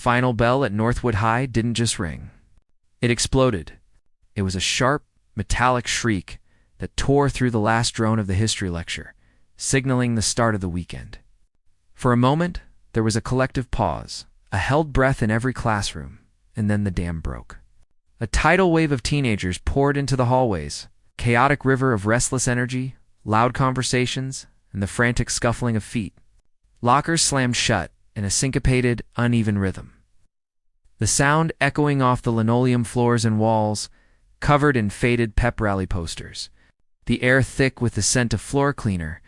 final bell at Northwood High didn't just ring. It exploded. It was a sharp, metallic shriek that tore through the last drone of the history lecture, signaling the start of the weekend. For a moment, there was a collective pause, a held breath in every classroom, and then the dam broke. A tidal wave of teenagers poured into the hallways, a chaotic river of restless energy, loud conversations, and the frantic scuffling of feet. Lockers slammed shut in a syncopated, uneven rhythm. The sound echoing off the linoleum floors and walls, covered in faded pep rally posters, the air thick with the scent of floor cleaner,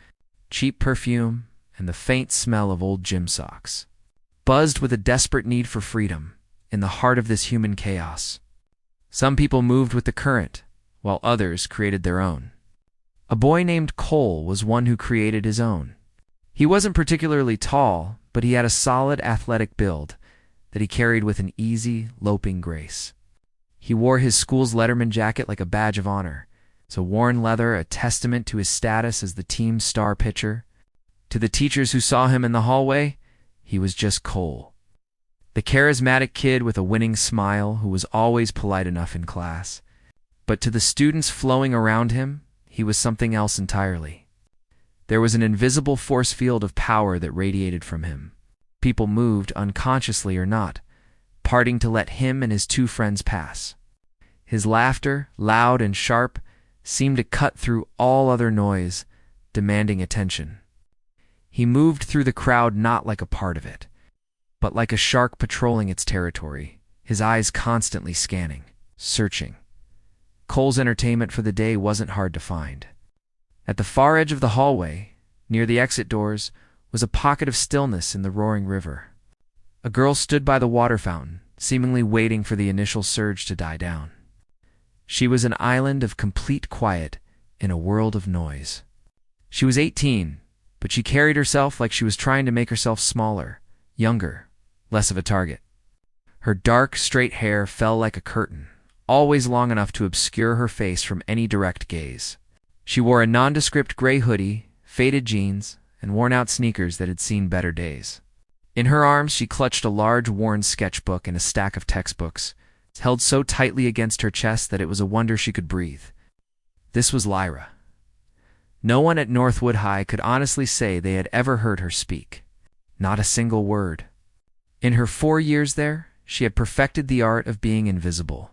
cheap perfume, and the faint smell of old gym socks, buzzed with a desperate need for freedom in the heart of this human chaos. Some people moved with the current, while others created their own. A boy named Cole was one who created his own. He wasn't particularly tall, but he had a solid athletic build that he carried with an easy, loping grace. He wore his school's Letterman jacket like a badge of honor, so worn leather a testament to his status as the team's star pitcher. To the teachers who saw him in the hallway, he was just Cole, the charismatic kid with a winning smile who was always polite enough in class. But to the students flowing around him, he was something else entirely. There was an invisible force field of power that radiated from him. People moved, unconsciously or not, parting to let him and his two friends pass. His laughter, loud and sharp, seemed to cut through all other noise, demanding attention. He moved through the crowd not like a part of it, but like a shark patrolling its territory, his eyes constantly scanning, searching. Cole's entertainment for the day wasn't hard to find. At the far edge of the hallway, near the exit doors, was a pocket of stillness in the roaring river. A girl stood by the water fountain, seemingly waiting for the initial surge to die down. She was an island of complete quiet in a world of noise. She was 18, but she carried herself like she was trying to make herself smaller, younger, less of a target. Her dark, straight hair fell like a curtain, always long enough to obscure her face from any direct gaze. She wore a nondescript gray hoodie, faded jeans, and worn-out sneakers that had seen better days. In her arms she clutched a large, worn sketchbook and a stack of textbooks, held so tightly against her chest that it was a wonder she could breathe. This was Lyra. No one at Northwood High could honestly say they had ever heard her speak. Not a single word. In her 4 years there, she had perfected the art of being invisible.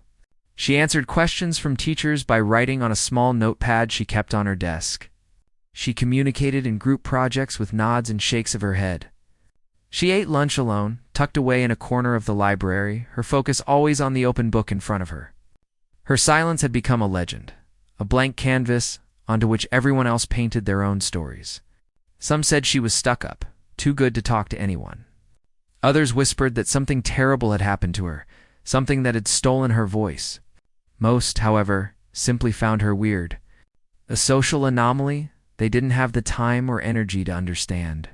She answered questions from teachers by writing on a small notepad she kept on her desk. She communicated in group projects with nods and shakes of her head. She ate lunch alone, tucked away in a corner of the library, her focus always on the open book in front of her. Her silence had become a legend, a blank canvas onto which everyone else painted their own stories. Some said she was stuck up, too good to talk to anyone. Others whispered that something terrible had happened to her, something that had stolen her voice. Most, however, simply found her weird. A social anomaly they didn't have the time or energy to understand.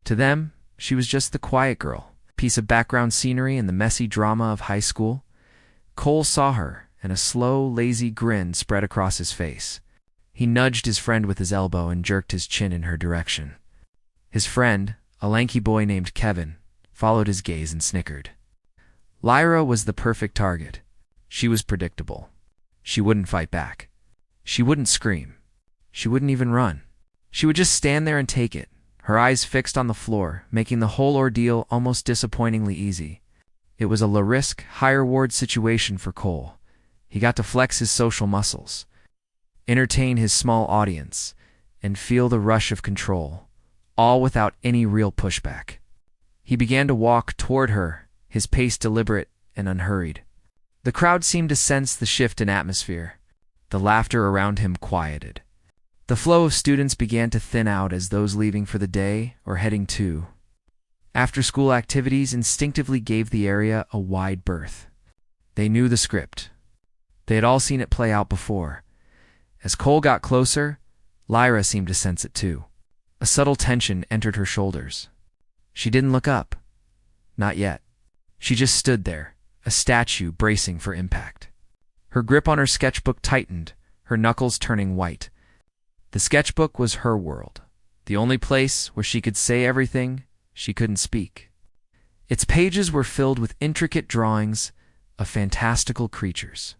To them, she was just the quiet girl, a piece of background scenery in the messy drama of high school. Cole saw her, and a slow, lazy grin spread across his face. He nudged his friend with his elbow and jerked his chin in her direction. His friend, a lanky boy named Kevin, followed his gaze and snickered. Lyra was the perfect target. She was predictable. She wouldn't fight back. She wouldn't scream. She wouldn't even run. She would just stand there and take it, her eyes fixed on the floor, making the whole ordeal almost disappointingly easy. It was a low-risk, high-reward situation for Cole. He got to flex his social muscles, entertain his small audience, and feel the rush of control, all without any real pushback. He began to walk toward her, his pace deliberate and unhurried. The crowd seemed to sense the shift in atmosphere. The laughter around him quieted. The flow of students began to thin out as those leaving for the day or heading to. After-school activities instinctively gave the area a wide berth. They knew the script. They had all seen it play out before. As Cole got closer, Lyra seemed to sense it too. A subtle tension entered her shoulders. She didn't look up. Not yet. She just stood there, a statue bracing for impact. Her grip on her sketchbook tightened, her knuckles turning white. The sketchbook was her world, the only place where she could say everything she couldn't speak. Its pages were filled with intricate drawings of fantastical creatures,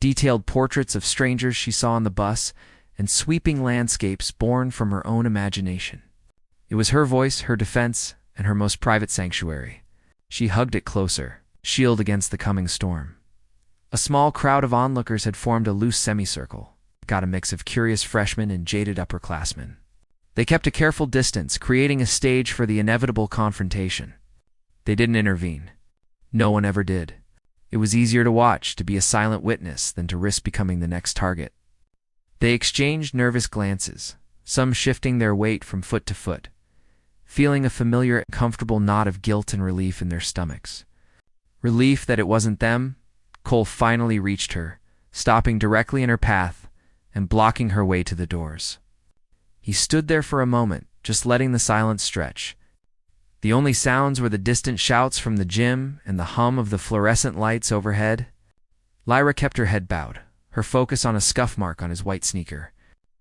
detailed portraits of strangers she saw on the bus, and sweeping landscapes born from her own imagination. It was her voice, her defense, and her most private sanctuary. She hugged it closer, shield against the coming storm. A small crowd of onlookers had formed a loose semicircle, got a mix of curious freshmen and jaded upperclassmen. They kept a careful distance, creating a stage for the inevitable confrontation. They didn't intervene. No one ever did. It was easier to watch, to be a silent witness, than to risk becoming the next target. They exchanged nervous glances, some shifting their weight from foot to foot, feeling a familiar, comfortable knot of guilt and relief in their stomachs. Relief that it wasn't them. Cole finally reached her, stopping directly in her path and blocking her way to the doors. He stood there for a moment, just letting the silence stretch. The only sounds were the distant shouts from the gym and the hum of the fluorescent lights overhead. Lyra kept her head bowed, her focus on a scuff mark on his white sneaker.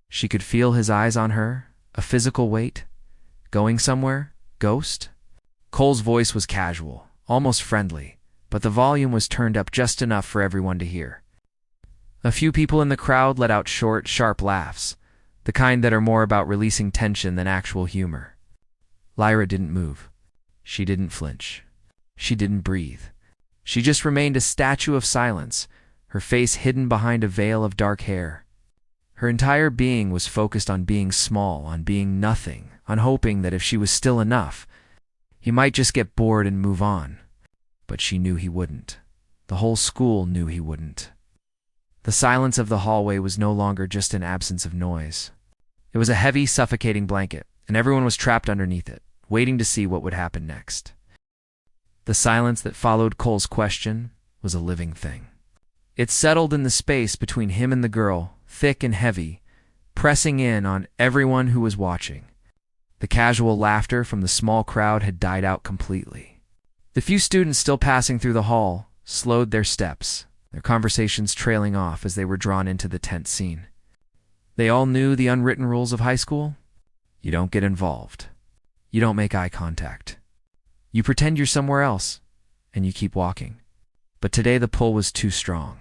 She could feel his eyes on her, a physical weight. Going somewhere? Ghost? Cole's voice was casual, almost friendly, but the volume was turned up just enough for everyone to hear. A few people in the crowd let out short, sharp laughs, the kind that are more about releasing tension than actual humor. Lyra didn't move. She didn't flinch. She didn't breathe. She just remained a statue of silence, her face hidden behind a veil of dark hair. Her entire being was focused on being small, on being nothing, on hoping that if she was still enough, he might just get bored and move on. But she knew he wouldn't. The whole school knew he wouldn't. The silence of the hallway was no longer just an absence of noise. It was a heavy, suffocating blanket, and everyone was trapped underneath it, waiting to see what would happen next. The silence that followed Cole's question was a living thing. It settled in the space between him and the girl, thick and heavy, pressing in on everyone who was watching. The casual laughter from the small crowd had died out completely. The few students still passing through the hall slowed their steps, their conversations trailing off as they were drawn into the tense scene. They all knew the unwritten rules of high school. You don't get involved. You don't make eye contact. You pretend you're somewhere else, and you keep walking. But today the pull was too strong.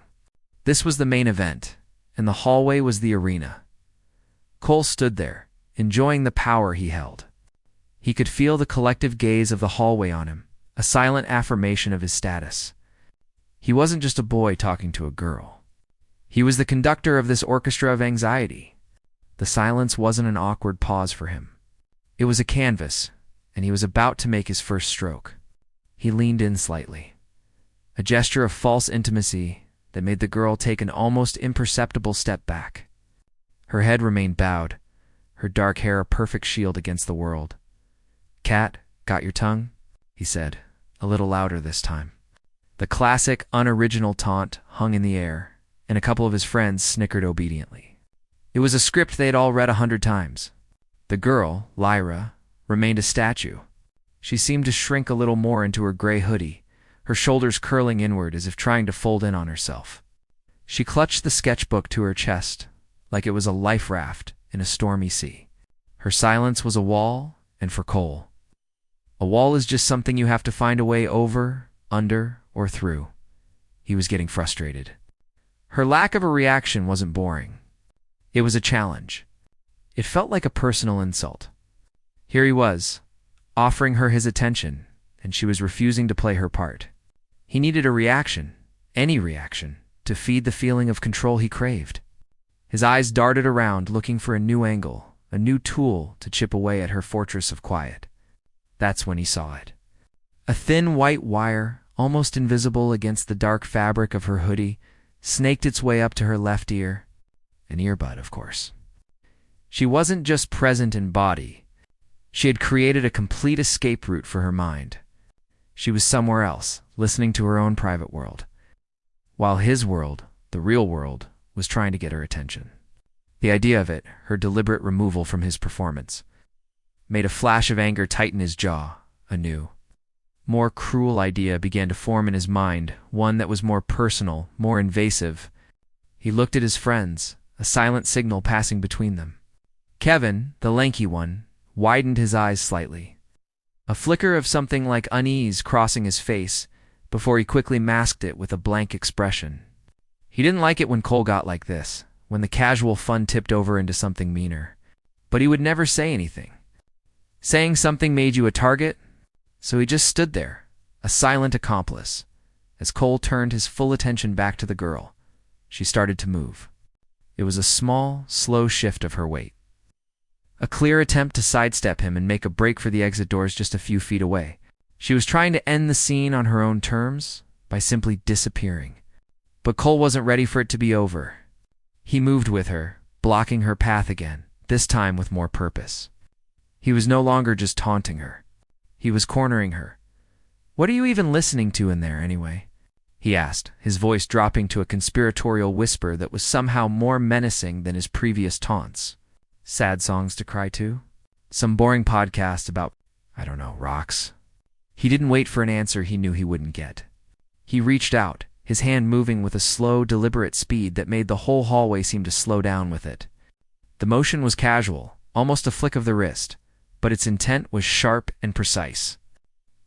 This was the main event, and the hallway was the arena. Cole stood there, enjoying the power he held. He could feel the collective gaze of the hallway on him, a silent affirmation of his status. He wasn't just a boy talking to a girl. He was the conductor of this orchestra of anxiety. The silence wasn't an awkward pause for him. It was a canvas, and he was about to make his first stroke. He leaned in slightly, a gesture of false intimacy that made the girl take an almost imperceptible step back. Her head remained bowed, her dark hair a perfect shield against the world. "Cat, got your tongue?" he said, a little louder this time. The classic, unoriginal taunt hung in the air, and a couple of his friends snickered obediently. It was a script they had all read 100 times. The girl, Lyra, remained a statue. She seemed to shrink a little more into her gray hoodie, her shoulders curling inward as if trying to fold in on herself. She clutched the sketchbook to her chest, like it was a life raft in a stormy sea. Her silence was a wall, and for Cole, a wall is just something you have to find a way over, under, or through. He was getting frustrated. Her lack of a reaction wasn't boring. It was a challenge. It felt like a personal insult. Here he was, offering her his attention, and she was refusing to play her part. He needed a reaction, any reaction, to feed the feeling of control he craved. His eyes darted around, looking for a new angle, a new tool to chip away at her fortress of quiet. That's when he saw it. A thin white wire, almost invisible against the dark fabric of her hoodie, snaked its way up to her left ear. An earbud, of course. She wasn't just present in body. She had created a complete escape route for her mind. She was somewhere else, listening to her own private world, while his world, the real world, was trying to get her attention. The idea of it, her deliberate removal from his performance, made a flash of anger tighten his jaw. A new, more cruel idea began to form in his mind, one that was more personal, more invasive. He looked at his friends, a silent signal passing between them. Kevin, the lanky one, widened his eyes slightly. a flicker of something like unease crossing his face before he quickly masked it with a blank expression. He didn't like it when Cole got like this, when the casual fun tipped over into something meaner. But he would never say anything. Saying something made you a target, so he just stood there, a silent accomplice. As Cole turned his full attention back to the girl, she started to move. It was a small, slow shift of her weight. A clear attempt to sidestep him and make a break for the exit doors just a few feet away. She was trying to end the scene on her own terms by simply disappearing. But Cole wasn't ready for it to be over. He moved with her, blocking her path again, this time with more purpose. He was no longer just taunting her. He was cornering her. "What are you even listening to in there, anyway?" he asked, his voice dropping to a conspiratorial whisper that was somehow more menacing than his previous taunts. "Sad songs to cry to? Some boring podcast about, I don't know, rocks?" He didn't wait for an answer he knew he wouldn't get. He reached out, his hand moving with a slow, deliberate speed that made the whole hallway seem to slow down with it. The motion was casual, almost a flick of the wrist, but its intent was sharp and precise.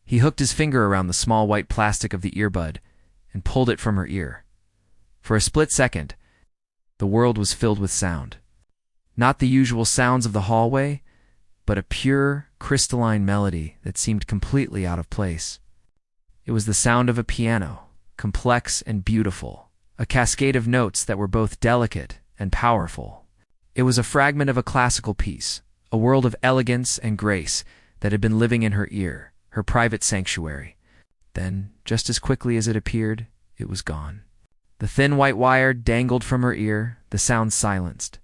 He hooked his finger around the small white plastic of the earbud and pulled it from her ear. For a split second, the world was filled with sound. Not the usual sounds of the hallway, but a pure, crystalline melody that seemed completely out of place. It was the sound of a piano, complex and beautiful, a cascade of notes that were both delicate and powerful. It was a fragment of a classical piece, a world of elegance and grace that had been living in her ear, her private sanctuary. Then, just as quickly as it appeared, it was gone. The thin white wire dangled from her ear, the sound silenced.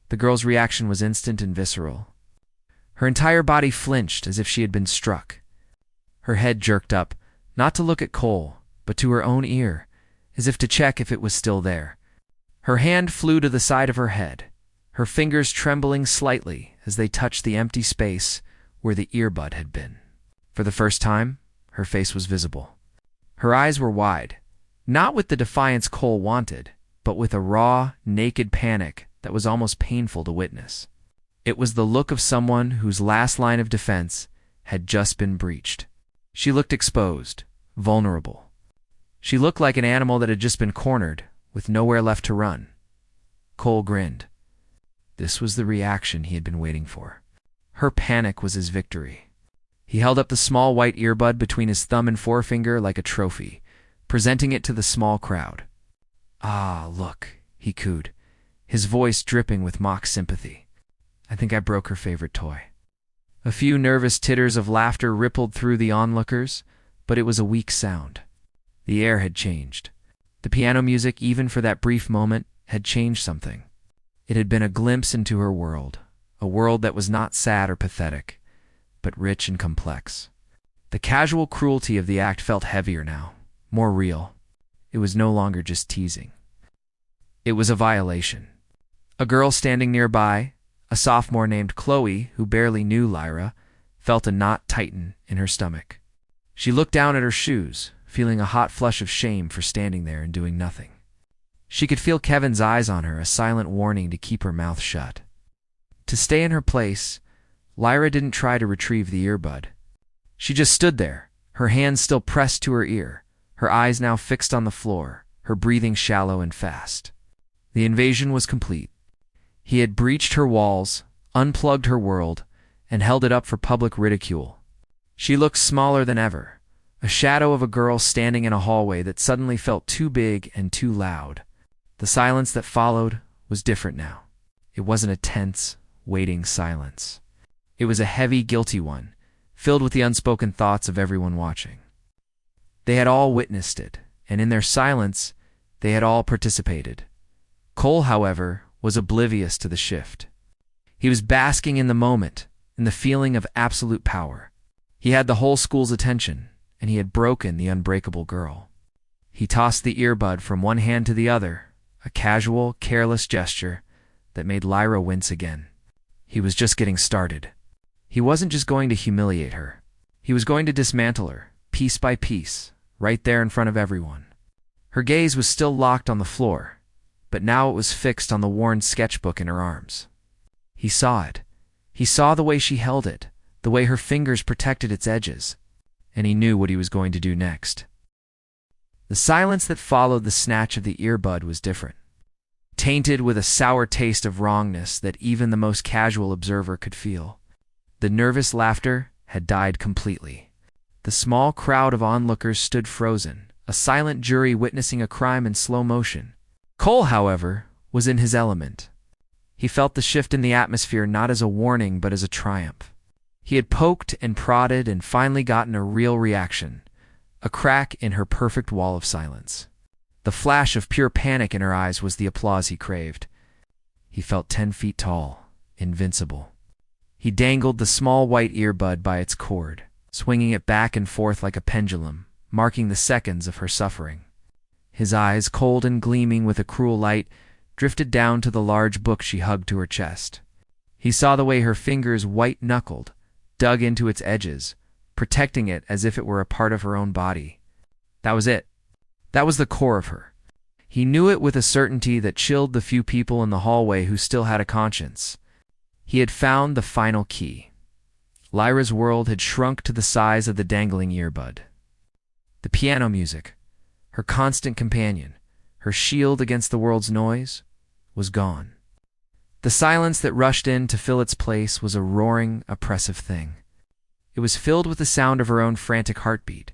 The girl's reaction was instant and visceral. Her entire body flinched as if she had been struck. Her head jerked up, not to look at Cole, but to her own ear, as if to check if it was still there. Her hand flew to the side of her head, her fingers trembling slightly as they touched the empty space where the earbud had been. For the first time, her face was visible. Her eyes were wide, not with the defiance Cole wanted, but with a raw, naked panic that was almost painful to witness. It was the look of someone whose last line of defense had just been breached. She looked exposed, vulnerable. She looked like an animal that had just been cornered, with nowhere left to run. Cole grinned. This was the reaction he had been waiting for. Her panic was his victory. He held up the small white earbud between his thumb and forefinger like a trophy, presenting it to the small crowd. "Ah, look," he cooed, his voice dripping with mock sympathy. "I think I broke her favorite toy." A few nervous titters of laughter rippled through the onlookers, but it was a weak sound. The air had changed. The piano music, even for that brief moment, had changed something. It had been a glimpse into her world, a world that was not sad or pathetic, but rich and complex. The casual cruelty of the act felt heavier now, more real. It was no longer just teasing. It was a violation. A girl standing nearby, a sophomore named Chloe, who barely knew Lyra, felt a knot tighten in her stomach. She looked down at her shoes, feeling a hot flush of shame for standing there and doing nothing. She could feel Kevin's eyes on her, a silent warning to keep her mouth shut. To stay in her place, Lyra didn't try to retrieve the earbud. She just stood there, her hands still pressed to her ear, her eyes now fixed on the floor, her breathing shallow and fast. The invasion was complete. He had breached her walls, unplugged her world, and held it up for public ridicule. She looked smaller than ever, a shadow of a girl standing in a hallway that suddenly felt too big and too loud. The silence that followed was different now. It wasn't a tense, waiting silence. It was a heavy, guilty one, filled with the unspoken thoughts of everyone watching. They had all witnessed it, and in their silence, they had all participated. Cole, however, was oblivious to the shift. He was basking in the moment, in the feeling of absolute power. He had the whole school's attention, and he had broken the unbreakable girl. He tossed the earbud from one hand to the other, a casual, careless gesture that made Lyra wince again. He was just getting started. He wasn't just going to humiliate her. He was going to dismantle her, piece by piece, right there in front of everyone. Her gaze was still locked on the floor, but now it was fixed on the worn sketchbook in her arms. He saw it. He saw the way she held it, the way her fingers protected its edges, and he knew what he was going to do next. The silence that followed the snatch of the earbud was different, tainted with a sour taste of wrongness that even the most casual observer could feel. The nervous laughter had died completely. The small crowd of onlookers stood frozen, a silent jury witnessing a crime in slow motion. Cole, however, was in his element. He felt the shift in the atmosphere not as a warning but as a triumph. He had poked and prodded and finally gotten a real reaction, a crack in her perfect wall of silence. The flash of pure panic in her eyes was the applause he craved. He felt 10 feet tall, invincible. He dangled the small white earbud by its cord, swinging it back and forth like a pendulum, marking the seconds of her suffering. His eyes, cold and gleaming with a cruel light, drifted down to the large book she hugged to her chest. He saw the way her fingers, white-knuckled, dug into its edges, protecting it as if it were a part of her own body. That was it. That was the core of her. He knew it with a certainty that chilled the few people in the hallway who still had a conscience. He had found the final key. Lyra's world had shrunk to the size of the dangling earbud. The piano music, her constant companion, her shield against the world's noise, was gone. The silence that rushed in to fill its place was a roaring, oppressive thing. It was filled with the sound of her own frantic heartbeat,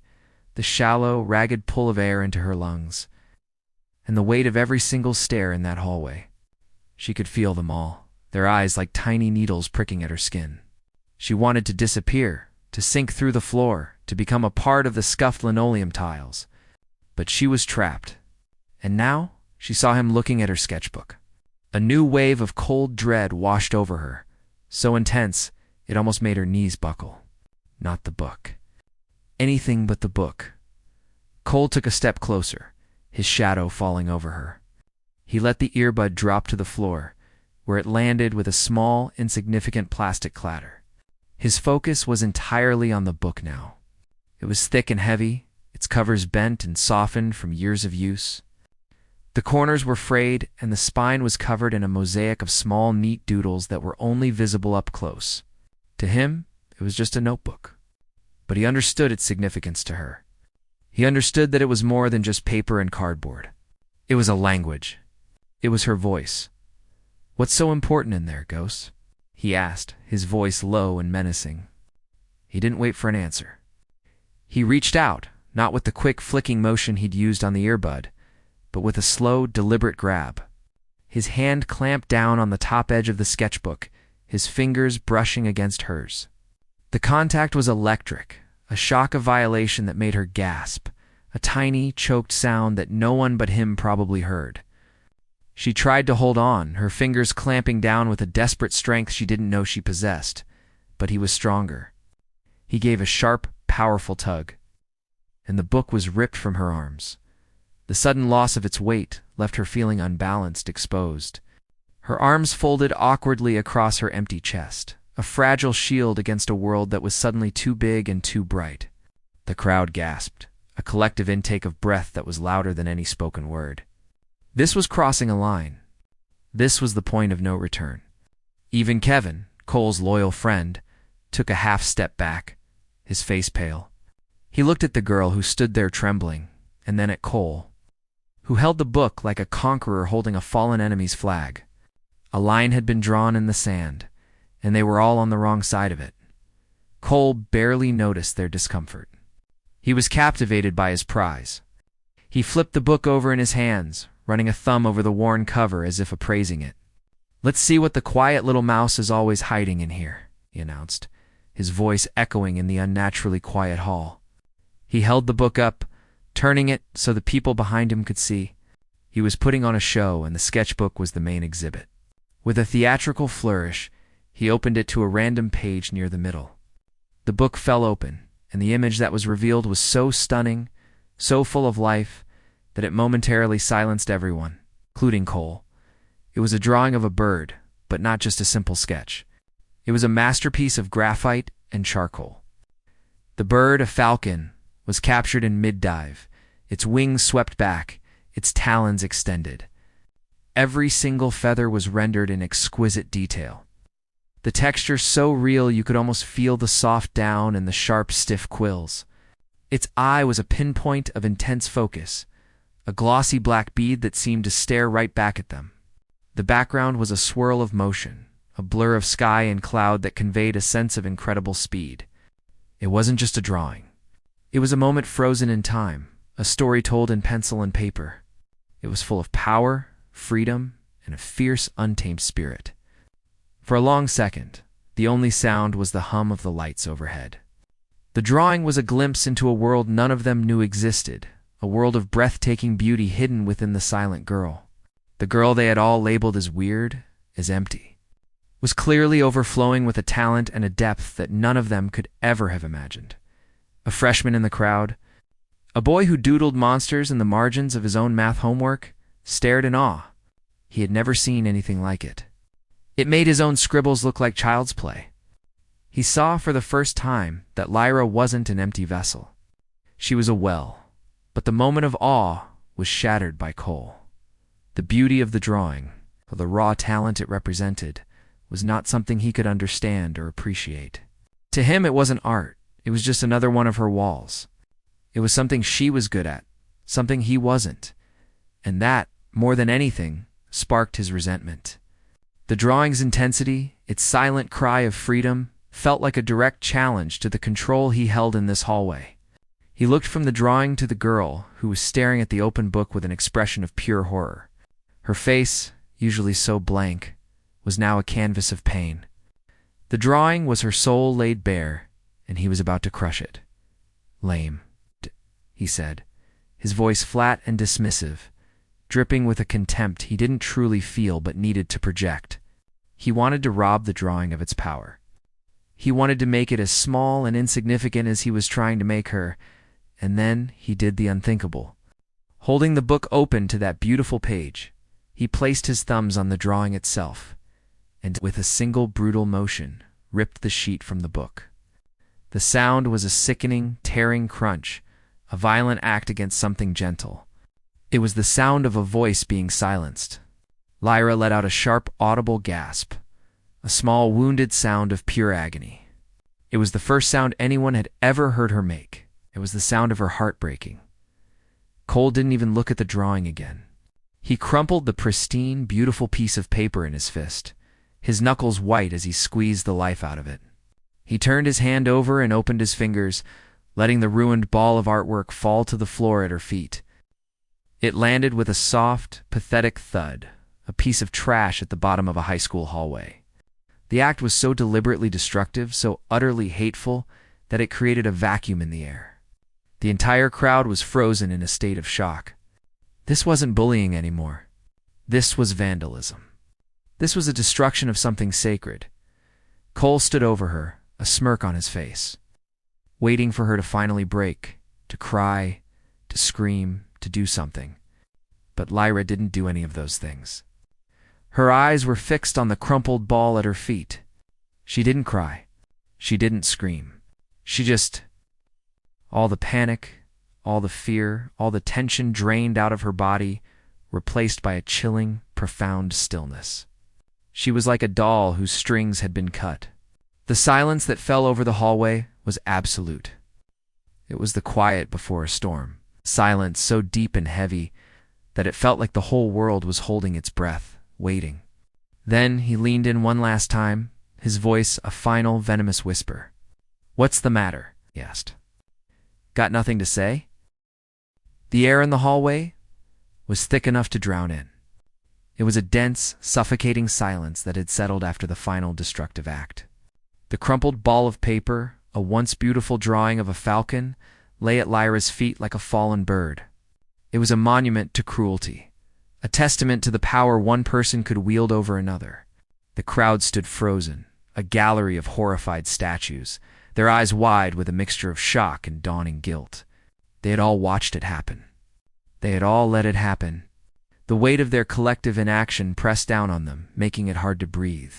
the shallow, ragged pull of air into her lungs, and the weight of every single stair in that hallway. She could feel them all, their eyes like tiny needles pricking at her skin. She wanted to disappear, to sink through the floor, to become a part of the scuffed linoleum tiles. But she was trapped, and now she saw him looking at her sketchbook. A new wave of cold dread washed over her, so intense it almost made her knees buckle. Not the book. Anything but the book. Cole took a step closer, his shadow falling over her. He let the earbud drop to the floor, where it landed with a small, insignificant plastic clatter. His focus was entirely on the book now. It was thick and heavy, its covers bent and softened from years of use. The corners were frayed, and the spine was covered in a mosaic of small, neat doodles that were only visible up close. To him, it was just a notebook. But he understood its significance to her. He understood that it was more than just paper and cardboard. It was a language. It was her voice. "What's so important in there, Ghost?" he asked, his voice low and menacing. He didn't wait for an answer. He reached out, not with the quick flicking motion he'd used on the earbud, but with a slow, deliberate grab. His hand clamped down on the top edge of the sketchbook, his fingers brushing against hers. The contact was electric, a shock of violation that made her gasp, a tiny, choked sound that no one but him probably heard. She tried to hold on, her fingers clamping down with a desperate strength she didn't know she possessed, but he was stronger. He gave a sharp, powerful tug, and the book was ripped from her arms. The sudden loss of its weight left her feeling unbalanced, exposed. Her arms folded awkwardly across her empty chest, a fragile shield against a world that was suddenly too big and too bright. The crowd gasped, a collective intake of breath that was louder than any spoken word. This was crossing a line. This was the point of no return. Even Kevin, Cole's loyal friend, took a half step back, his face pale. He looked at the girl who stood there trembling, and then at Cole, who held the book like a conqueror holding a fallen enemy's flag. A line had been drawn in the sand, and they were all on the wrong side of it. Cole barely noticed their discomfort. He was captivated by his prize. He flipped the book over in his hands, running a thumb over the worn cover as if appraising it. "Let's see what the quiet little mouse is always hiding in here," he announced, his voice echoing in the unnaturally quiet hall. He held the book up, turning it so the people behind him could see. He was putting on a show, and the sketchbook was the main exhibit. With a theatrical flourish, he opened it to a random page near the middle. The book fell open, and the image that was revealed was so stunning, so full of life, that it momentarily silenced everyone, including Cole. It was a drawing of a bird, but not just a simple sketch. It was a masterpiece of graphite and charcoal. The bird, a falcon, was captured in mid-dive, its wings swept back, its talons extended. Every single feather was rendered in exquisite detail. the texture so real you could almost feel the soft down and the sharp, stiff quills. Its eye was a pinpoint of intense focus, a glossy black bead that seemed to stare right back at them. The background was a swirl of motion, a blur of sky and cloud that conveyed a sense of incredible speed. It wasn't just a drawing. It was a moment frozen in time, a story told in pencil and paper. It was full of power, freedom, and a fierce, untamed spirit. For a long second, the only sound was the hum of the lights overhead. The drawing was a glimpse into a world none of them knew existed, a world of breathtaking beauty hidden within the silent girl. The girl they had all labeled as weird, as empty, was clearly overflowing with a talent and a depth that none of them could ever have imagined. A freshman in the crowd, a boy who doodled monsters in the margins of his own math homework, stared in awe. He had never seen anything like it. It made his own scribbles look like child's play. He saw for the first time that Lyra wasn't an empty vessel. She was a well, but the moment of awe was shattered by Cole. The beauty of the drawing, or the raw talent it represented, was not something he could understand or appreciate. To him, it wasn't art. It was just another one of her walls. It was something she was good at, something he wasn't. And that, more than anything, sparked his resentment. The drawing's intensity, its silent cry of freedom, felt like a direct challenge to the control he held in this hallway. He looked from the drawing to the girl, who was staring at the open book with an expression of pure horror. Her face, usually so blank, was now a canvas of pain. The drawing was her soul laid bare, and he was about to crush it. "Lame," he said, his voice flat and dismissive, dripping with a contempt he didn't truly feel but needed to project. He wanted to rob the drawing of its power. He wanted to make it as small and insignificant as he was trying to make her, and then he did the unthinkable. Holding the book open to that beautiful page, he placed his thumbs on the drawing itself, and with a single brutal motion, ripped the sheet from the book. The sound was a sickening, tearing crunch, a violent act against something gentle. It was the sound of a voice being silenced. Lyra let out a sharp, audible gasp, a small, wounded sound of pure agony. It was the first sound anyone had ever heard her make. It was the sound of her heart breaking. Cole didn't even look at the drawing again. He crumpled the pristine, beautiful piece of paper in his fist, his knuckles white as he squeezed the life out of it. He turned his hand over and opened his fingers, letting the ruined ball of artwork fall to the floor at her feet. It landed with a soft, pathetic thud, a piece of trash at the bottom of a high school hallway. The act was so deliberately destructive, so utterly hateful, that it created a vacuum in the air. The entire crowd was frozen in a state of shock. This wasn't bullying anymore. This was vandalism. This was a destruction of something sacred. Cole stood over her, a smirk on his face, waiting for her to finally break, to cry, to scream, to do something. But Lyra didn't do any of those things. Her eyes were fixed on the crumpled ball at her feet. She didn't cry. She didn't scream. She just... All the panic, all the fear, all the tension drained out of her body, replaced by a chilling, profound stillness. She was like a doll whose strings had been cut. The silence that fell over the hallway was absolute. It was the quiet before a storm, silence so deep and heavy that it felt like the whole world was holding its breath, waiting. Then he leaned in one last time, his voice a final, venomous whisper. "What's the matter?" he asked. "Got nothing to say?" The air in the hallway was thick enough to drown in. It was a dense, suffocating silence that had settled after the final destructive act. The crumpled ball of paper, a once beautiful drawing of a falcon, lay at Lyra's feet like a fallen bird. It was a monument to cruelty, a testament to the power one person could wield over another. The crowd stood frozen, a gallery of horrified statues, their eyes wide with a mixture of shock and dawning guilt. They had all watched it happen. They had all let it happen. The weight of their collective inaction pressed down on them, making it hard to breathe.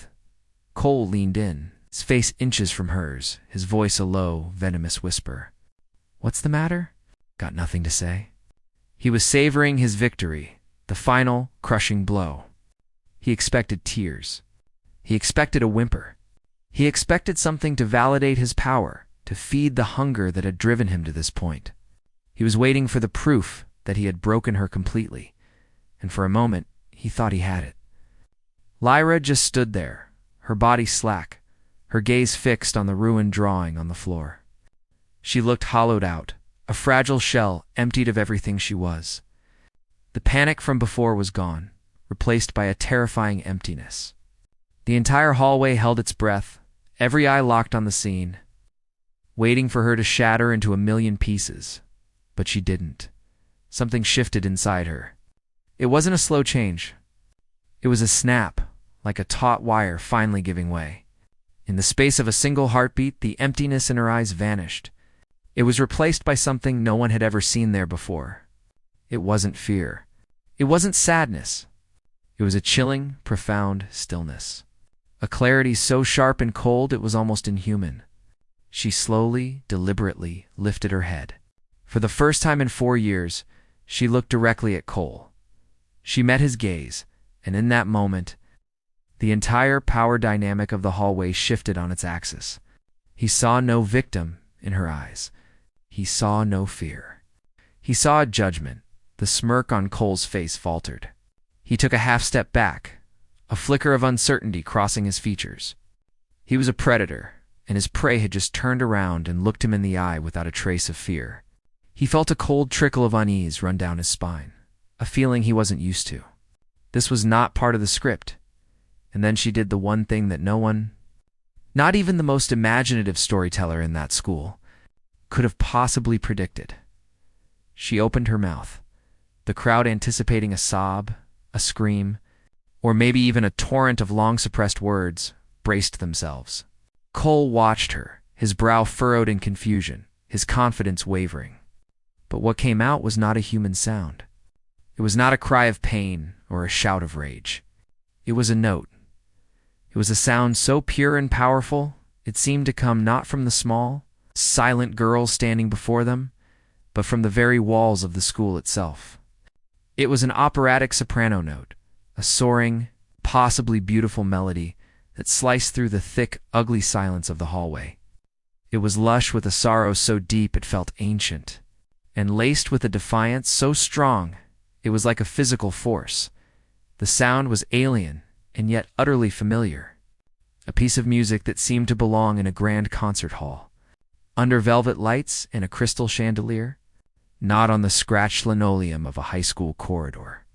Cole leaned in, his face inches from hers, his voice a low, venomous whisper. "What's the matter?" "Got nothing to say." He was savoring his victory, the final, crushing blow. He expected tears. He expected a whimper. He expected something to validate his power, to feed the hunger that had driven him to this point. He was waiting for the proof that he had broken her completely, and for a moment he thought he had it. Lyra just stood there, her body slack, her gaze fixed on the ruined drawing on the floor. She looked hollowed out, a fragile shell emptied of everything she was. The panic from before was gone, replaced by a terrifying emptiness. The entire hallway held its breath, every eye locked on the scene, waiting for her to shatter into a million pieces. But she didn't. Something shifted inside her. It wasn't a slow change. It was a snap, like a taut wire finally giving way. In the space of a single heartbeat, the emptiness in her eyes vanished. It was replaced by something no one had ever seen there before. It wasn't fear. It wasn't sadness. It was a chilling, profound stillness. A clarity so sharp and cold it was almost inhuman. She slowly, deliberately lifted her head. For the first time in 4 years, she looked directly at Cole. She met his gaze, and in that moment, the entire power dynamic of the hallway shifted on its axis. He saw no victim in her eyes. He saw no fear. He saw a judgment. The smirk on Cole's face faltered. He took a half-step back, a flicker of uncertainty crossing his features. He was a predator, and his prey had just turned around and looked him in the eye without a trace of fear. He felt a cold trickle of unease run down his spine, a feeling he wasn't used to. This was not part of the script. And then she did the one thing that no one, not even the most imaginative storyteller in that school, could have possibly predicted. She opened her mouth, the crowd anticipating a sob, a scream, or maybe even a torrent of long-suppressed words, braced themselves. Cole watched her, his brow furrowed in confusion, his confidence wavering. But what came out was not a human sound. It was not a cry of pain or a shout of rage. It was a note. It was a sound so pure and powerful, it seemed to come not from the small, silent girl standing before them, but from the very walls of the school itself. It was an operatic soprano note, a soaring, possibly beautiful melody that sliced through the thick, ugly silence of the hallway. It was lush with a sorrow so deep it felt ancient, and laced with a defiance so strong it was like a physical force. The sound was alien and yet utterly familiar, a piece of music that seemed to belong in a grand concert hall, under velvet lights and a crystal chandelier, not on the scratched linoleum of a high school corridor.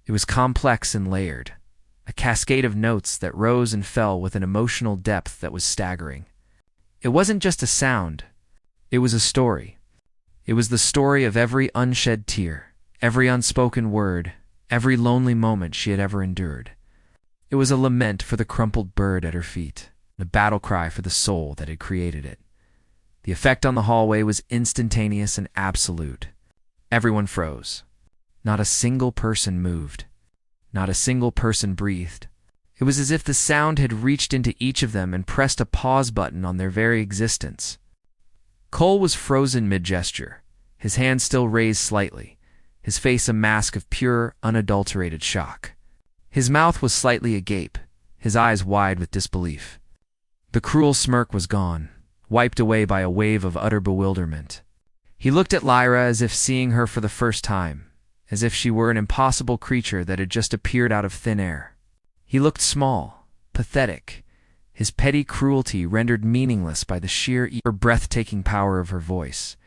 It was complex and layered, a cascade of notes that rose and fell with an emotional depth that was staggering. It wasn't just a sound, it was a story. It was the story of every unshed tear, every unspoken word, every lonely moment she had ever endured. It was a lament for the crumpled bird at her feet, a battle cry for the soul that had created it. The effect on the hallway was instantaneous and absolute. Everyone froze. Not a single person moved. Not a single person breathed. It was as if the sound had reached into each of them and pressed a pause button on their very existence. Cole was frozen mid-gesture, his hand still raised slightly, his face a mask of pure, unadulterated shock. His mouth was slightly agape, his eyes wide with disbelief. The cruel smirk was gone, wiped away by a wave of utter bewilderment. He looked at Lyra as if seeing her for the first time, as if she were an impossible creature that had just appeared out of thin air. He looked small, pathetic, his petty cruelty rendered meaningless by the sheer breathtaking power of her voice.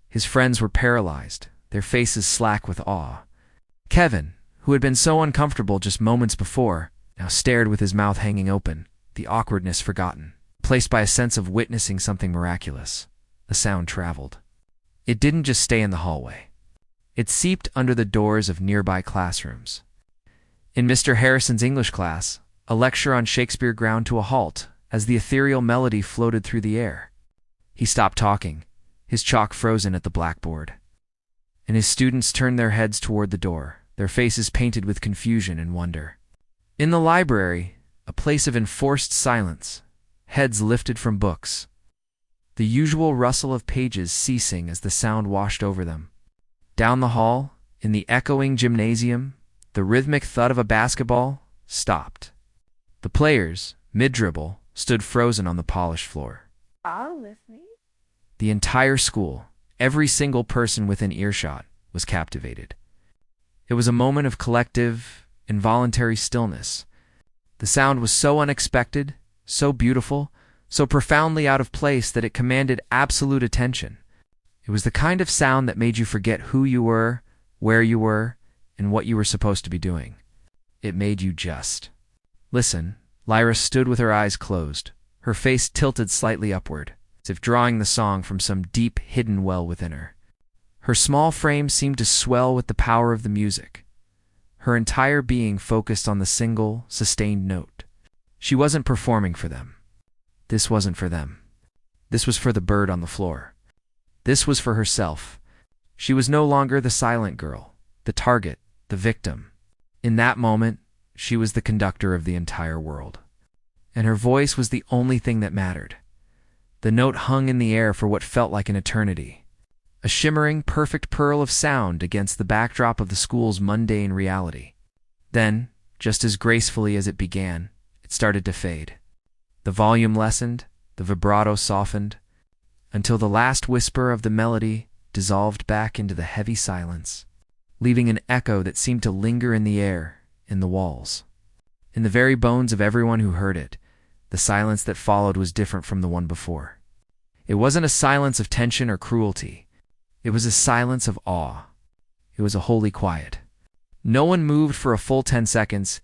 His friends were paralyzed, their faces slack with awe. Kevin, who had been so uncomfortable just moments before, now stared with his mouth hanging open, the awkwardness forgotten, placed by a sense of witnessing something miraculous. The sound traveled. It didn't just stay in the hallway. It seeped under the doors of nearby classrooms. In Mr. Harrison's English class, a lecture on Shakespeare ground to a halt as the ethereal melody floated through the air. He stopped talking, his chalk frozen at the blackboard, and his students turned their heads toward the door, their faces painted with confusion and wonder. In the library, a place of enforced silence, heads lifted from books, the usual rustle of pages ceasing as the sound washed over them. Down the hall, in the echoing gymnasium, the rhythmic thud of a basketball stopped. The players, mid-dribble, stood frozen on the polished floor. All listening. The entire school, every single person within earshot, was captivated. It was a moment of collective, involuntary stillness. The sound was so unexpected, so beautiful, so profoundly out of place that it commanded absolute attention. It was the kind of sound that made you forget who you were, where you were, and what you were supposed to be doing. It made you just listen. Lyra stood with her eyes closed, her face tilted slightly upward, as if drawing the song from some deep, hidden well within her. Her small frame seemed to swell with the power of the music. Her entire being focused on the single, sustained note. She wasn't performing for them. This wasn't for them. This was for the bird on the floor. This was for herself. She was no longer the silent girl, the target, the victim. In that moment, she was the conductor of the entire world. And her voice was the only thing that mattered. The note hung in the air for what felt like an eternity. A shimmering, perfect pearl of sound against the backdrop of the school's mundane reality. Then, just as gracefully as it began, it started to fade. The volume lessened, the vibrato softened, until the last whisper of the melody dissolved back into the heavy silence, leaving an echo that seemed to linger in the air, in the walls. In the very bones of everyone who heard it, the silence that followed was different from the one before. It wasn't a silence of tension or cruelty. It was a silence of awe. It was a holy quiet. No one moved for a full 10 seconds,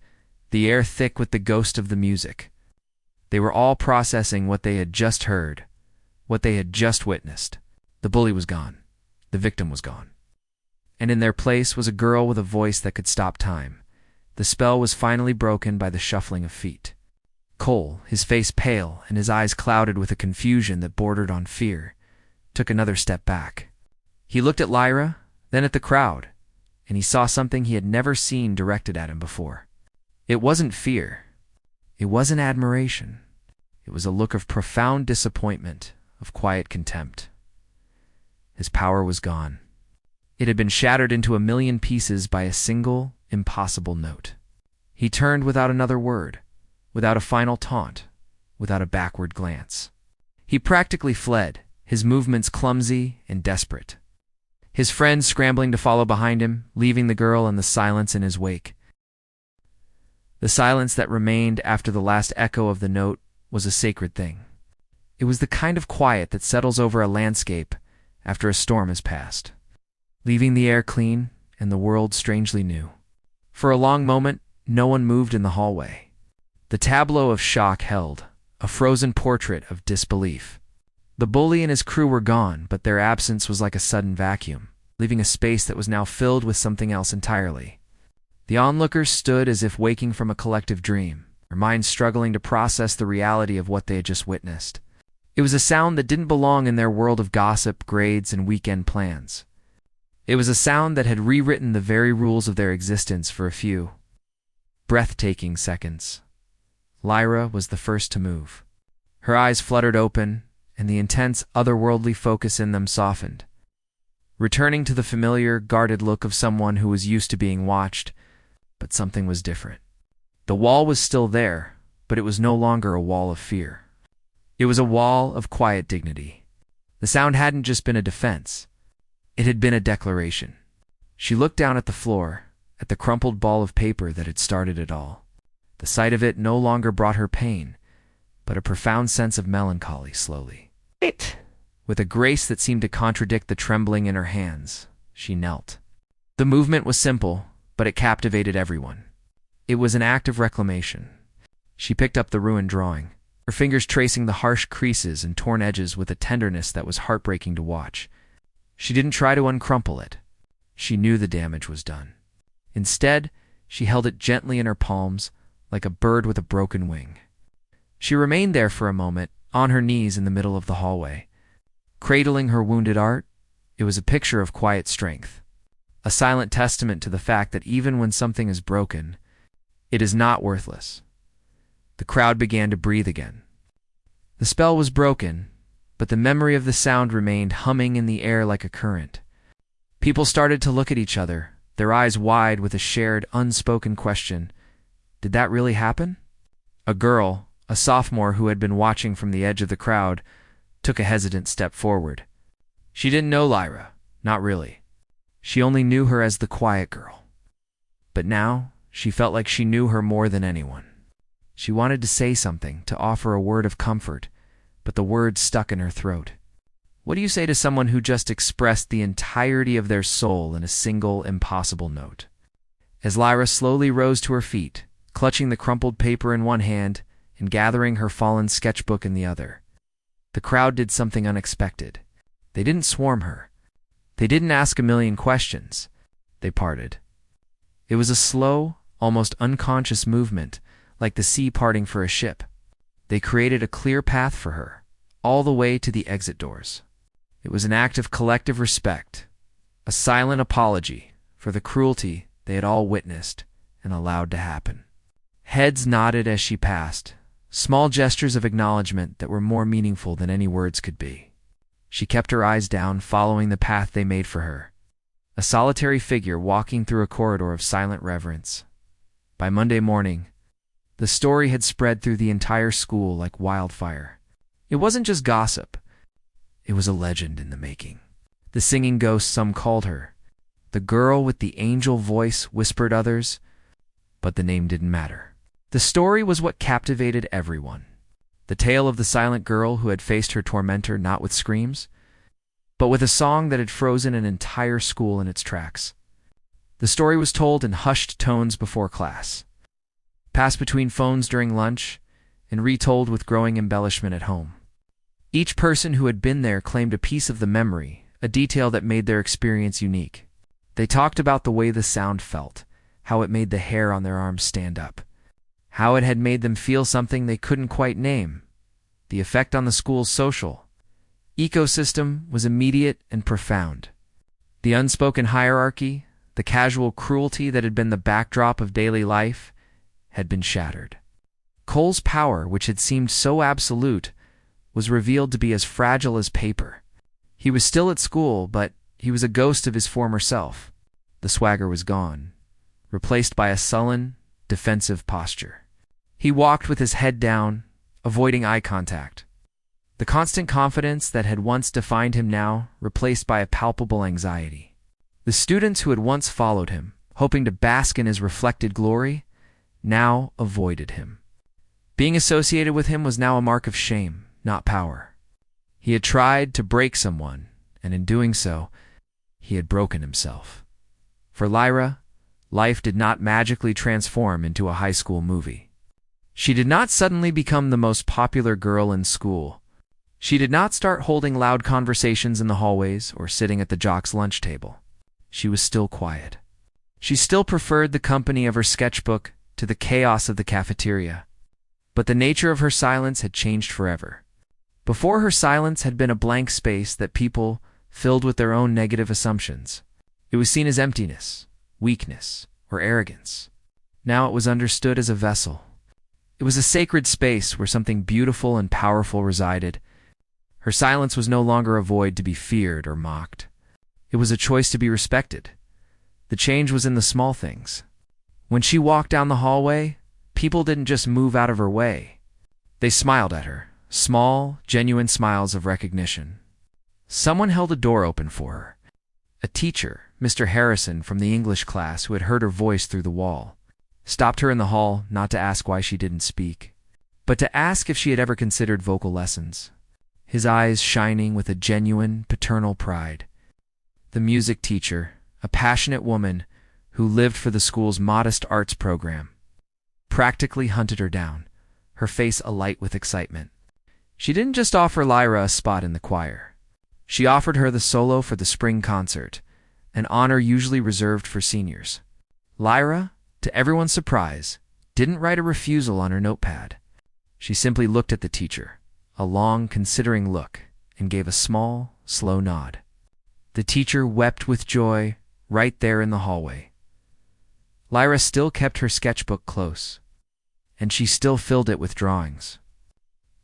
the air thick with the ghost of the music. They were all processing what they had just heard, what they had just witnessed. The bully was gone. The victim was gone. And in their place was a girl with a voice that could stop time. The spell was finally broken by the shuffling of feet. Cole, his face pale and his eyes clouded with a confusion that bordered on fear, took another step back. He looked at Lyra, then at the crowd, and he saw something he had never seen directed at him before. It wasn't fear. It wasn't admiration. It was a look of profound disappointment, of quiet contempt. His power was gone. It had been shattered into a million pieces by a single, impossible note. He turned without another word, without a final taunt, without a backward glance. He practically fled, his movements clumsy and desperate. His friends scrambling to follow behind him, leaving the girl and the silence in his wake. The silence that remained after the last echo of the note was a sacred thing. It was the kind of quiet that settles over a landscape after a storm has passed, leaving the air clean and the world strangely new. For a long moment, no one moved in the hallway. The tableau of shock held, a frozen portrait of disbelief. The bully and his crew were gone, but their absence was like a sudden vacuum, leaving a space that was now filled with something else entirely. The onlookers stood as if waking from a collective dream, their minds struggling to process the reality of what they had just witnessed. It was a sound that didn't belong in their world of gossip, grades, and weekend plans. It was a sound that had rewritten the very rules of their existence for a few breathtaking seconds. Lyra was the first to move. Her eyes fluttered open, and the intense, otherworldly focus in them softened, returning to the familiar, guarded look of someone who was used to being watched, but something was different. The wall was still there, but it was no longer a wall of fear. It was a wall of quiet dignity. The sound hadn't just been a defense. It had been a declaration. She looked down at the floor, at the crumpled ball of paper that had started it all. The sight of it no longer brought her pain, but a profound sense of melancholy slowly. With a grace that seemed to contradict the trembling in her hands, she knelt. The movement was simple, but it captivated everyone. It was an act of reclamation. She picked up the ruined drawing, her fingers tracing the harsh creases and torn edges with a tenderness that was heartbreaking to watch. She didn't try to uncrumple it. She knew the damage was done. Instead, she held it gently in her palms, like a bird with a broken wing. She remained there for a moment, on her knees in the middle of the hallway. Cradling her wounded art, it was a picture of quiet strength, a silent testament to the fact that even when something is broken, it is not worthless. The crowd began to breathe again. The spell was broken, but the memory of the sound remained humming in the air like a current. People started to look at each other, their eyes wide with a shared, unspoken question. Did that really happen? A girl, A sophomore who had been watching from the edge of the crowd took a hesitant step forward. She didn't know Lyra, not really. She only knew her as the quiet girl. But now, she felt like she knew her more than anyone. She wanted to say something, to offer a word of comfort, but the words stuck in her throat. What do you say to someone who just expressed the entirety of their soul in a single, impossible note? As Lyra slowly rose to her feet, clutching the crumpled paper in one hand and gathering her fallen sketchbook in the other, the crowd did something unexpected. They didn't swarm her. They didn't ask a million questions. They parted. It was a slow, almost unconscious movement, like the sea parting for a ship. They created a clear path for her, all the way to the exit doors. It was an act of collective respect, a silent apology for the cruelty they had all witnessed and allowed to happen. Heads nodded as she passed, small gestures of acknowledgement that were more meaningful than any words could be. She kept her eyes down, following the path they made for her, a solitary figure walking through a corridor of silent reverence. By Monday morning, the story had spread through the entire school like wildfire. It wasn't just gossip. It was a legend in the making. The singing ghost, some called her. The girl with the angel voice, whispered others. But the name didn't matter. The story was what captivated everyone. The tale of the silent girl who had faced her tormentor not with screams, but with a song that had frozen an entire school in its tracks. The story was told in hushed tones before class, passed between phones during lunch, and retold with growing embellishment at home. Each person who had been there claimed a piece of the memory, a detail that made their experience unique. They talked about the way the sound felt, how it made the hair on their arms stand up, how it had made them feel something they couldn't quite name. The effect on the school's social ecosystem was immediate and profound. The unspoken hierarchy, the casual cruelty that had been the backdrop of daily life, had been shattered. Cole's power, which had seemed so absolute, was revealed to be as fragile as paper. He was still at school, but he was a ghost of his former self. The swagger was gone, replaced by a sullen, defensive posture. He walked with his head down, avoiding eye contact. The constant confidence that had once defined him now replaced by a palpable anxiety. The students who had once followed him, hoping to bask in his reflected glory, now avoided him. Being associated with him was now a mark of shame, not power. He had tried to break someone, and in doing so, he had broken himself. For Lyra, life did not magically transform into a high school movie. She did not suddenly become the most popular girl in school. She did not start holding loud conversations in the hallways or sitting at the jock's lunch table. She was still quiet. She still preferred the company of her sketchbook to the chaos of the cafeteria. But the nature of her silence had changed forever. Before, her silence had been a blank space that people filled with their own negative assumptions. It was seen as emptiness, weakness, or arrogance. Now it was understood as a vessel. It was a sacred space where something beautiful and powerful resided. Her silence was no longer a void to be feared or mocked. It was a choice to be respected. The change was in the small things. When she walked down the hallway, people didn't just move out of her way. They smiled at her, small, genuine smiles of recognition. Someone held a door open for her. A teacher, Mr. Harrison from the English class who had heard her voice through the wall, stopped her in the hall not to ask why she didn't speak, but to ask if she had ever considered vocal lessons, his eyes shining with a genuine paternal pride. The music teacher, a passionate woman who lived for the school's modest arts program, practically hunted her down, her face alight with excitement. She didn't just offer Lyra a spot in the choir. She offered her the solo for the spring concert, an honor usually reserved for seniors. Lyra, to everyone's surprise, didn't write a refusal on her notepad. She simply looked at the teacher, a long, considering look, and gave a small, slow nod. The teacher wept with joy right there in the hallway. Lyra still kept her sketchbook close, and she still filled it with drawings.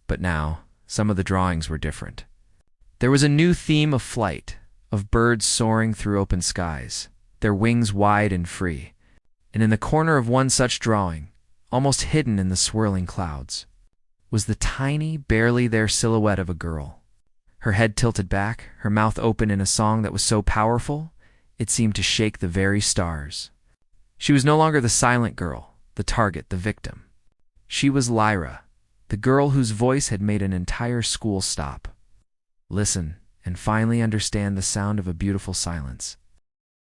But now, some of the drawings were different. There was a new theme of flight, of birds soaring through open skies, their wings wide and free. And in the corner of one such drawing, almost hidden in the swirling clouds, was the tiny, barely there silhouette of a girl. Her head tilted back, her mouth open in a song that was so powerful, it seemed to shake the very stars. She was no longer the silent girl, the target, the victim. She was Lyra, the girl whose voice had made an entire school stop. Listen, and finally understand the sound of a beautiful silence.